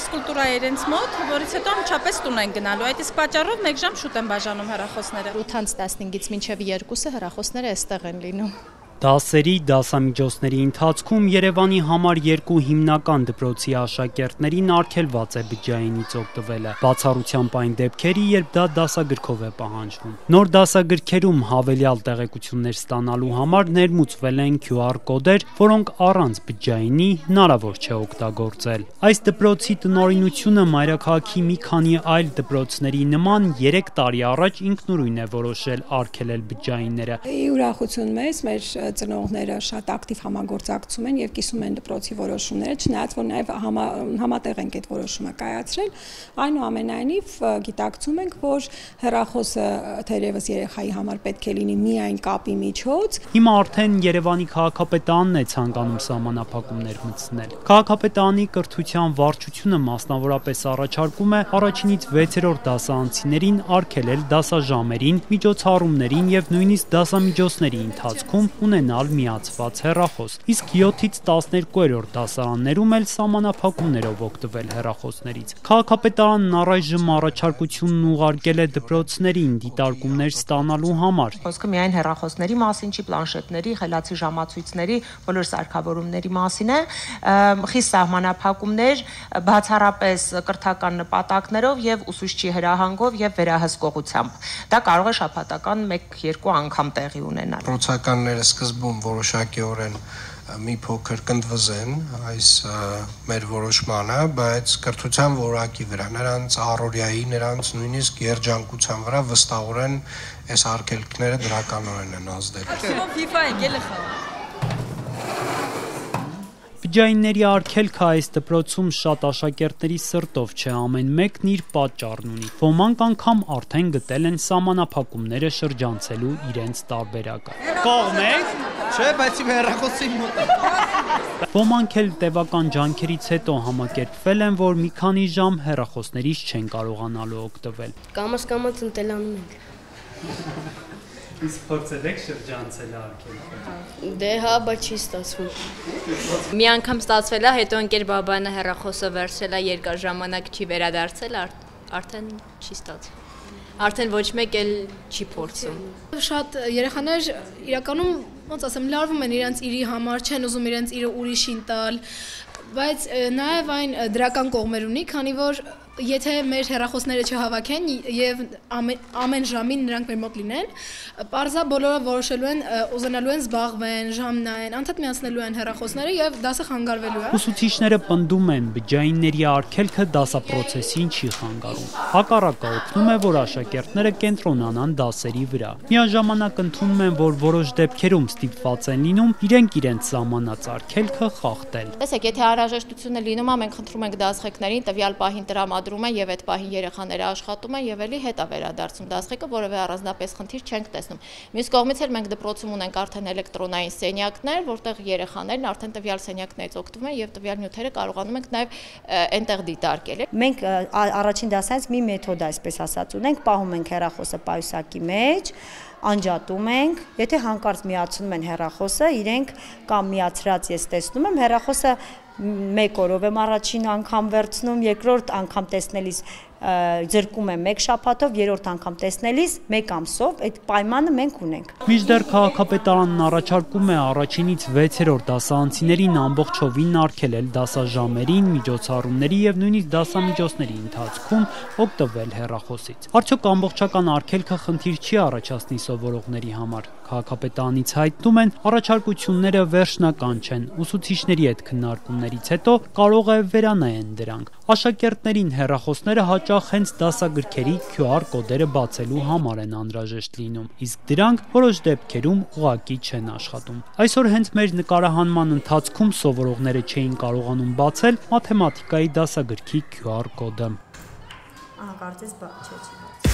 ֆիզկուլտուրա է իրենց մոտ, որից հետո անմիջապես տուն են գնալու։ Այդ իսկ պատճառով 1 ժամ շուտ են բաժանում հեռախոսները։ 8-ից 15-ից մինչև 2-ը հեռախոսները այստեղ են լինում։ Դասերի, դասամիջոցների ընթացքում Երևանի համար 2 հիմնական դպրոցի աշակերտներին արգելված է բջջայինից օգտվելը, բացառությամբ այն դեպքերի, երբ դա դասագրքով է պահանջվում։ Նոր դասագրքերում հավելյալ տեղեկություններ ստանալու համար ներմուծվել են QR կոդեր, որոնք առանց բջջայինի հնարավոր չէ օգտագործել։ Այս դպրոցի տնօրինությունը մայրաքաղաքի մի քանի այլ դպրոցների նման 3 տարի առաջ ինքնուրույն է որոշել արգելել բջջայինները։ Ուրախություն մեզ, մեր ծնողները շատ ակտիվ համագործակցում են եւ կիսում են դպրոցի որոշումները, չնայած որ նաեւ համատեղ ենք այդ որոշումը կայացրել, այնուամենայնիվ գիտակցում ենք, որ հեռախոսը թերևս երեխայի համար պետք է լինի միայն կապի միջոց։ Հիմա արդեն Երևանի քաղաքապետարանն է ցանկանում սահմանափակումներ մտցնել։ Քաղաքապետարանի կրթության վարչությունը մասնավորապես առաջարկում է առաջինից 6-րդ դասարանցիներին արգելել դասաժամերին, միջոցառումներին եւ նույնիսկ դասամիջոցների ընթացքում ունենալ միացված հեռախոս, իսկ 7-ից 12-րդ դասարաններում էլ սահմանափակումներով օգտվել հեռախոսներից։ Քաղաքապետարանն առայժմ առաջարկությունն ուղարկել է դպրոցներին դիտարկումներ ստանալու համար։ Խոսքը միայն հեռախոսների մասին չի, պլանշետների, խելացի ժամացույցների, բոլոր սարքավորումների մասին է, խիստ սահմանափակումներ, բացառապես կրթական նպատակներով եւ ուսուցչի հրահանգով եւ վերահսկողությամբ։ Դա կարող է շաբաթական 1-2 անգամ տեղի ունենալ։ Դպրոցականները սկզբում որոշակիորեն մի փոքր կնդվզեն այս մեր որոշմանը, բայց կրթության որակի վրա, նրանց առօրյայի, նրանց նույնիսկ երջանկության վրա վստահորեն այս արգելքները դրականորեն են ազդել։ Բջջայինների արգելքը այս դպրոցում շատ աշակերտների սրտով չէ, ամեն մեկն իր պատճառն ունի։ Ոմանք անգամ արդեն գտել են սահմանափակումները շրջանցելու իրենց տարբերակը։ Կողմեք, չէ, բայց իմ հեռախոսի մոտ է։ Ոմանք էլ տևական ջանքերից հետո համակերպվել են, որ մի քանի ժամ հեռախոսներից չեն կարողանալու օգտվել։ Կամաց ընտելանում ենք։ Իսկ փորձել եք շրջանցել արգելքը։ Դե հա, բայց չի ստացվում։ Մի անգամ ստացվել է, հետո ընկեր բաբանը հեռախոսը վերցրել է, երկար ժամանակ չի վերադարձել, արդեն չի ստացվում։ Արդեն ոչ մեկ էլ չի փորձում։ Շատ երեխաներ իրականում, ոնց ասեմ, լարվում են իրենց իրի համար, չեն ուզում իրենց իրը ուրիշին տալ, բայց նաև այն դրական կողմեր ունի, քանի որ եթե մեր հեռախոսները չհավաքեն եւ ամեն ժամին նրանք մեր մոտ լինեն, պարզա բոլորը որոշելու են, ուզենալու են զբաղվեն, ժամ նայեն, անդադ միացնելու են հեռախոսները եւ դասը խանգարվելու է։ Ուսուցիչները պնդում են, բջջայինների արգելքը դասապրոցեսին չի խանգարում։ Հակառակը օգնում է, որ աշակերտները կենտրոնանան դասերի վրա։ Միաժամանակ ընդունում են, որ որոշ դեպքերում ստիպված են լինում իրենց սահմանած արգելքը խախտել։ Տեսեք, եթե անհրաժեշտություն է լինում, մենք խնդրում ենք դասղեկներին տվյալ պահին տրամադրում են եւ այդ պահին երեխաները աշխատում են եւ էլի հետ է վերադարձում դասղեկը, որովհետեւ առանձնապես խնդիր չենք տեսնում։ Մյուս կողմից էլ մենք դպրոցում ունենք արդեն էլեկտրոնային սենյակներ, որտեղ երեխաներն արդեն տվյալ սենյակներից օգտվում են եւ տվյալ նյութերը կարողանում ենք նաեւ այնտեղ դիտարկել։ Մենք առաջին դասից մի մեթոդ, այսպես ասած, ունենք, պահում ենք հեռախոսը պայուսակի մեջ, անջատում ենք, եթե հանկարծ միացնում են հեռախոսը, իրենք կամ միացրած ես տեսնում եմ, հեռախոսը 1 օրով եմ առաջին անգամ վերցնում, երկրորդ անգամ տեսնելիս ձրկում եմ 1 շաբաթով, երրորդ անգամ տեսնելիս 1 ամսով, այդ պայմանը մենք ունենք։ Մինչդեռ քաղաքապետարանն առաջարկում է առաջինից 6-րդ դասարանցիներին ամբողջովին արգելել դասաժամերին, միջոցառումների եւ նույնիսկ դասամիջոցների ընթացքում օգտվել հեռախոսից։ Արդյոք ամբողջական արգելքը խնդիր չի առաջացնի սովորողների համար։ Քաղաքապետարանից հայտնում են, առաջարկությունները վերջնական չեն, ուսուցիչների հետ քննարկումներից հետո կարող է վերանայեն դրանք։ Աշակերտներին հեռախոսները հաճախ հենց դասագրքերի QR կոդերը բացելու համար են անհրաժեշտ լինում, իսկ դրանք որոշ դեպքերում ուղղակի չեն աշխատում։ Այսօր հենց մեր նկարահանման ընթացքում սովորողները չէին կարողանում բացել մաթեմատիկայի դասագրքի QR կոդը։ Կարծես չէ։